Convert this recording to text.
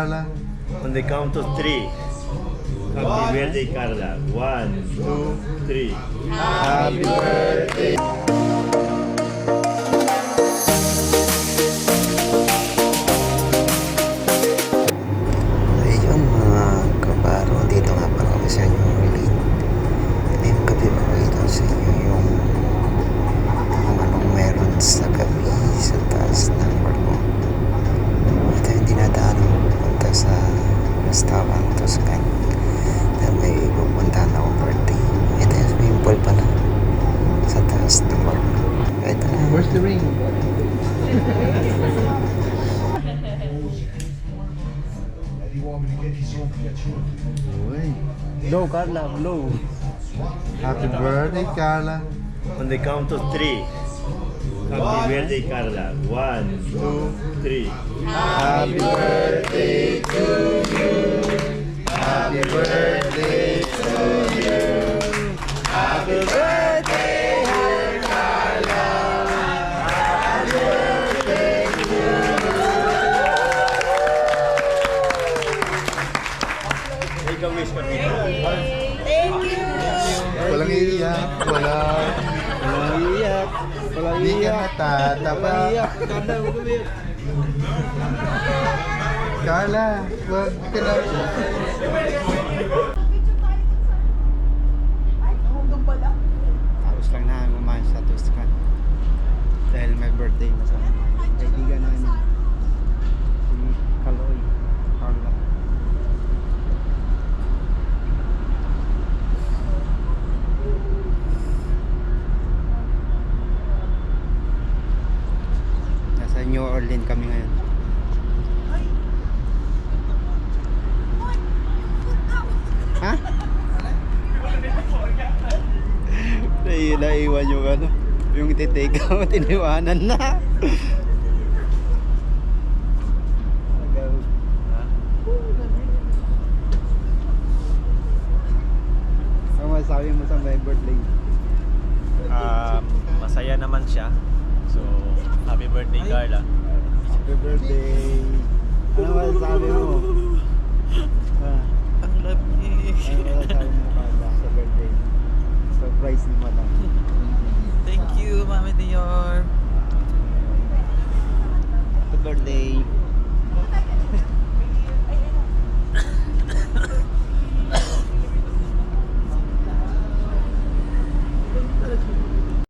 On the count of three. Happy birthday, Carla. 1, 2, 3. Happy birthday. Ayun mga kabaro, dito nga pala kami sa New Orleans. Ngayong gabi makikita sa inyo yung anong meron sa gabi sa taas ng balkon. Ito yung dinadaanan ko punta sa restaurant Toscan dahil may pupuntahan akong birthday. Ito yung swimming pool pala sa taas ng balkon. Ito na. Where's the ring? Blow, Carla, blow. Happy birthday, Carla. On the count of three. Happy birthday, Carla. 1, 2, 3. Happy birthday to you. Happy birthday to you. Happy birthday, Carla. Happy birthday to you. Make a wish for me. Thank you. Walang iiyak. Walang iiyak. Hindi ka natatapa. Carla, wag ka na. Tapos lang na kumain sa Toscan dahil may birthday na sa kaibigan namin si Kaloy Carla. Nasa New Orleans kami ngayon. Ha? Naiiwan yung ano, yung titake out, iniwanan na. Ano masasabi mo sa my birthday? Masaya naman siya. So, happy birthday, Carla. Happy birthday! Ano masasabi mo? Ang love niya. Ano masasabi mo Carla sa birthday? Surprise naman lang. Thank you, Mami Dior.